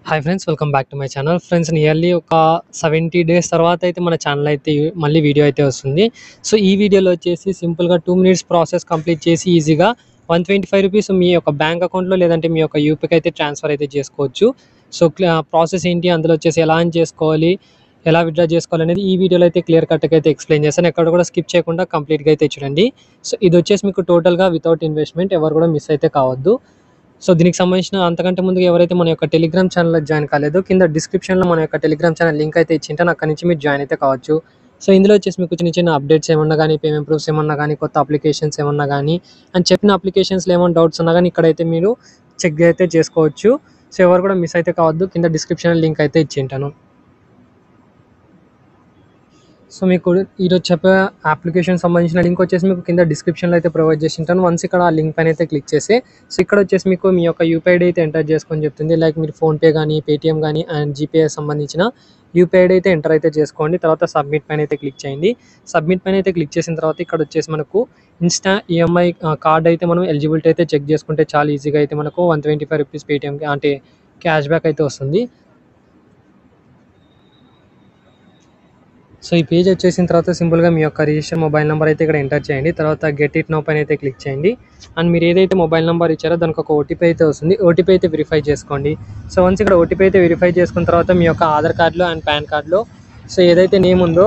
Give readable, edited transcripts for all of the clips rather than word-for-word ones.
Hi friends, welcome back to my channel. Friends, nearly ఒక 70 days తర్వాత అయితే మన ఛానల్ అయితే మళ్ళీ వీడియో అయితే వస్తుంది. సో ఈ వీడియోలో వచ్చేసి సింపుల్గా 2 మినిట్స్ ప్రాసెస్ కంప్లీట్ చేసి ఈజీగా ₹125 మీ యొక్క బ్యాంక్ అకౌంట్లో లేదంటే మీ యొక్క యూపీకి అయితే ట్రాన్స్ఫర్ అయితే చేసుకోవచ్చు. సో ప్రాసెస్ ఏంటి, అందులో వచ్చేసి ఎలా అని చేసుకోవాలి, ఎలా విత్డ్రా చేసుకోవాలి అనేది ఈ వీడియోలో అయితే క్లియర్ కట్గా అయితే ఎక్స్ప్లెయిన్ చేస్తాను. ఎక్కడ కూడా స్కిప్ చేయకుండా కంప్లీట్గా అయితే చూడండి. సో ఇది వచ్చేసి మీకు టోటల్గా వితౌట్ ఇన్వెస్ట్మెంట్, ఎవరు కూడా మిస్ అయితే కావద్దు. సో దీనికి సంబంధించిన అంతకంటే ముందుగా ఎవరైతే మన యొక్క టెలిగ్రామ్ ఛానల్లో జాయిన్ కాలేదో, కింద డిస్క్రిప్షన్లో మన యొక్క టెలిగ్రామ్ ఛానల్ లింక్ అయితే ఇచ్చింటాను, అక్కడి నుంచి మీరు జాయిన్ అయితే కావచ్చు. సో ఇందులో వచ్చేసి మీకు చిన్న చిన్న అప్డేట్స్ ఏమన్నా కానీ, పేమెంట్ ప్రూఫ్స్ ఏమన్నా కానీ, కొత్త అప్లికేషన్స్ ఏమన్నా కానీ, అని చెప్పిన అప్లికేషన్స్లో ఏమైనా డౌట్స్ ఉన్నా కానీ ఇక్కడైతే మీరు చెక్ అయితే చేసుకోవచ్చు. సో ఎవరు కూడా మిస్ అయితే కావద్దు, కింద డిస్క్రిప్షన్లో లింక్ అయితే ఇచ్చింటాను. సో మీకు ఈరోజు చెప్పే అప్లికేషన్ సంబంధించిన లింక్ వచ్చేసి మీకు కింద డిస్క్రిప్షన్లో అయితే ప్రొవైడ్ చేసి ఉంటాను. వన్స్ ఇక్కడ ఆ లింక్ పైన అయితే క్లిక్ చేసి, సో ఇక్కడ వచ్చేసి మీకు మీ యొక్క యూపీఐ ఐడి అయితే ఎంటర్ చేసుకొని చెప్తుంది. లైక్ మీరు ఫోన్పే కానీ, పేటీఎం కానీ అండ్ జీపే సంబంధించిన యూపీఐ ఐడి అయితే ఎంటర్ అయితే చేసుకోండి. తర్వాత సబ్మిట్ పైన అయితే క్లిక్ చేయండి. సబ్మిట్ పైన అయితే క్లిక్ చేసిన తర్వాత ఇక్కడ వచ్చేసి మనకు ఇన్స్టా ఈఎంఐ కార్డ్ అయితే మనం ఎలిజిబిలిటీ అయితే చెక్ చేసుకుంటే చాలా ఈజీగా అయితే మనకు ₹125 పేటీఎంకి అంటే క్యాష్ బ్యాక్ అయితే వస్తుంది. సో ఈ పేజ్ వచ్చేసిన తర్వాత సింపుల్గా మీ యొక్క రిజిస్టర్ మొబైల్ నెంబర్ అయితే ఇక్కడ ఎంటర్ చేయండి. తర్వాత గెట్ ఇట్ నో పైన అయితే క్లిక్ చేయండి. అండ్ మీరు ఏదైతే మొబైల్ నెంబర్ ఇచ్చారో దానికి ఒక ఓటీపీ అయితే వస్తుంది. ఓటీపీ అయితే వెరిఫై చేసుకోండి. సో వన్స్ ఇక్కడ ఓటీపీ అయితే వెరిఫై చేసుకున్న తర్వాత మీ యొక్క ఆధార్ కార్డులో అండ్ పాన్ కార్డులో సో ఏదైతే నేమ్ ఉందో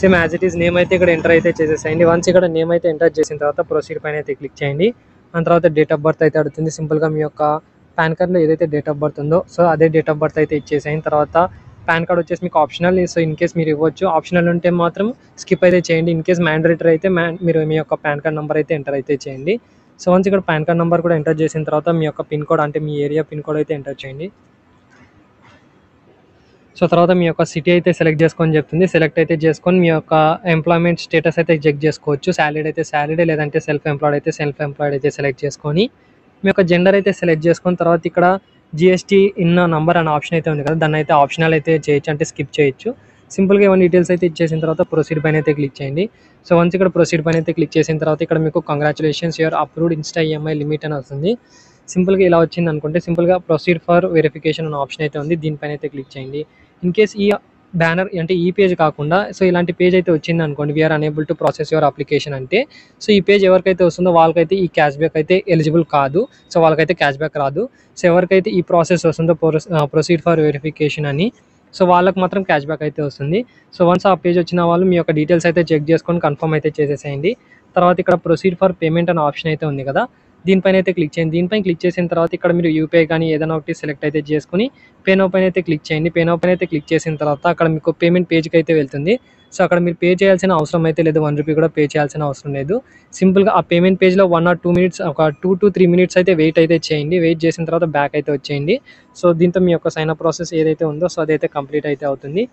same as it is name అయితే ఇక్కడ ఎంటర్ అయితే చేసేసేయండి. వన్స్ ఇక్కడ నేమ్ అయితే ఎంటర్ చేసిన తర్వాత ప్రొసీడ్ పైన అయితే క్లిక్ చేయండి. అండ్ తర్వాత డేట్ ఆఫ్ బర్త్ అయితే అడుగుతుంది. సింపుల్గా మీ యొక్క పాన్ కార్డులో ఏదైతే డేట్ ఆఫ్ బర్త్ ఉందో సో అదే డేట్ ఆఫ్ బర్త్ అయితే ఇచ్చేసాయిన తర్వాత పాన్ కార్డ్ వచ్చేసి మీకు ఆప్షనల్. సో ఇన్ కేస్ మీరు ఇవ్వచ్చు, ఆప్షనల్ ఉంటే మాత్రం స్కిప్ అయితే చేయండి. ఇన్ కేస్ మ్యాండేటరీ అయితే మీరు మీ యొక్క పాన్ కార్డ్ నెంబర్ అయితే ఎంటర్ అయితే చేయండి. సో వన్స్ ఇక్కడ పాన్ కార్డ్ నెంబర్ కూడా ఎంటర్ చేసిన తర్వాత మీ యొక్క పిన్ కోడ్ అంటే మీ ఏరియా పిన్ కోడ్ అయితే ఎంటర్ చేయండి. సో తర్వాత మీ యొక్క సిటీ అయితే సెలెక్ట్ చేసుకొని చెప్తుంది. సెలెక్ట్ అయితే చేసుకొని మీ యొక్క ఎంప్లాయ్మెంట్ స్టేటస్ అయితే చెక్ చేసుకోవచ్చు. సాలరీడ్ అయితే సాలరీ, లేదంటే సెల్ఫ్ ఎంప్లాయిడ్ అయితే సెల్ఫ్ ఎంప్లాయిడ్ అయితే సెలెక్ట్ చేసుకొని మీ యొక్క జెండర్ అయితే సెలెక్ట్ చేసుకొని తర్వాత ఇక్కడ జిఎస్టీ ఇన్ నంబర్ అనే ఆప్షన్ అయితే ఉంది కదా, దాన్ని అయితే ఆప్షనల్ అయితే చేయొచ్చు, అంటే స్కిప్ చేయొచ్చు. సింపుల్గా ఏమైనా డీటెయిల్స్ అయితే ఇచ్చేసిన తర్వాత ప్రొసీడ్ పైన అయితే క్లిక్ చేయండి. సో వన్స్ ఇక్కడ ప్రొసీడ్ పైన అయితే క్లిక్ చేసిన తర్వాత ఇక్కడ మీకు congratulations your approved Insta EMI limit అని వస్తుంది. సింపుల్గా ఇలా వచ్చింది అనుకుంటే సింపుల్గా ప్రొసీడ్ ఫర్ వెరిఫికేషన్ అనే ఆప్షన్ అయితే ఉంది, దీనిపైన అయితే క్లిక్ చేయండి. ఇన్ కేస్ ఈ బ్యానర్ అంటే ఈ పేజ్ కాకుండా సో ఇలాంటి పేజ్ అయితే వచ్చింది అనుకోండి, we are unable to process your application అంటే, సో ఈ పేజ్ ఎవరికైతే వస్తుందో వాళ్ళకైతే ఈ క్యాష్ బ్యాక్ అయితే ఎలిజిబుల్ కాదు. సో వాళ్ళకైతే క్యాష్ బ్యాక్ రాదు. సో ఎవరికైతే ఈ ప్రాసెస్ వస్తుందో ప్రొసీడ్ ఫర్ వెరిఫికేషన్ అని, సో వాళ్ళకి మాత్రం క్యాష్ బ్యాక్ అయితే వస్తుంది. సో వన్స్ ఆ పేజ్ వచ్చిన వాళ్ళు మీ యొక్క డీటెయిల్స్ అయితే చెక్ చేసుకొని కన్ఫర్మ్ అయితే చేసేసేయండి. తర్వాత ఇక్కడ ప్రొసీడ్ ఫర్ పేమెంట్ అనే ఆప్షన్ అయితే ఉంది కదా, దీనిపైన అయితే క్లిక్ చేయండి. దీనిపైన క్లిక్ చేసిన తర్వాత ఇక్కడ మీరు యూపీఐ కానీ ఏదైనా ఒకటి సెలెక్ట్ అయితే చేసుకుని పే నౌ పైన అయితే క్లిక్ చేయండి. పే నౌ పైన అయితే క్లిక్ చేసిన తర్వాత అక్కడ మీకు పేమెంట్ పేజ్కి అయితే వెళ్తుంది. సో అక్కడ మీరు పే చేయాల్సిన అవసరం అయితే లేదు, ₹1 కూడా పే చేయాల్సిన అవసరం లేదు. సింపుల్గా ఆ పేమెంట్ పేజ్లో 1 or 2 మినిట్స్, ఒక 2 to 3 మినిట్స్ అయితే వెయిట్ అయితే చేయండి. వెయిట్ చేసిన తర్వాత బ్యాక్ అయితే వచ్చేయండి. సో దీంతో మీ యొక్క సైన్ అప్ ప్రాసెస్ ఏదైతే ఉందో సో అదైతే కంప్లీట్ అయితే అవుతుంది.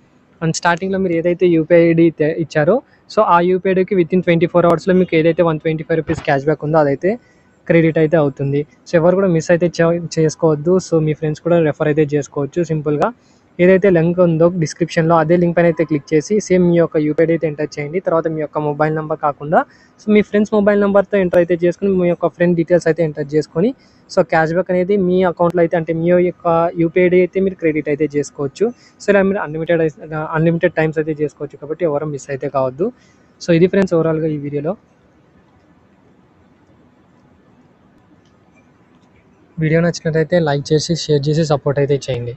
అండ్ స్టార్టింగ్లో మీరు ఏదైతే యూపీఐ ఐడి ఇచ్చారో సో ఆ యూపీఐ ఐడికి వితిన్ 24 అవర్స్లో మీకు ఏదైతే ₹125 క్యాష్ బ్యాక్ ఉందో అదైతే క్రెడిట్ అయితే అవుతుంది. సో ఎవరు కూడా మిస్ అయితే చేసుకోవద్దు. సో మీ ఫ్రెండ్స్ కూడా రెఫర్ అయితే చేసుకోవచ్చు. సింపుల్గా ఏదైతే లింక్ ఉందో డిస్క్రిప్షన్లో అదే లింక్ పైన అయితే క్లిక్ చేసి సేమ్ మీ యొక్క యూపీఐ అయితే ఎంటర్ చేయండి. తర్వాత మీ యొక్క మొబైల్ నెంబర్ కాకుండా సో మీ ఫ్రెండ్స్ మొబైల్ నెంబర్తో ఎంటర్ అయితే చేసుకుని మీ యొక్క ఫ్రెండ్ డీటెయిల్స్ అయితే ఎంటర్ చేసుకొని సో క్యాష్ బ్యాక్ అనేది మీ అకౌంట్లో అయితే అంటే మీ యొక్క యూపీఐ ఐడి అయితే మీరు క్రెడిట్ అయితే చేసుకోవచ్చు. సో ఇలా మీరు అన్లిమిటెడ్ టైమ్స్ అయితే చేసుకోవచ్చు, కాబట్టి ఎవరు మిస్ అయితే కావద్దు. సో ఇది ఫ్రెండ్స్ ఓవరాల్గా ఈ వీడియో నచ్చినట్లయితే లైక్ చేసి షేర్ చేసి సపోర్ట్ అయితే చేయండి.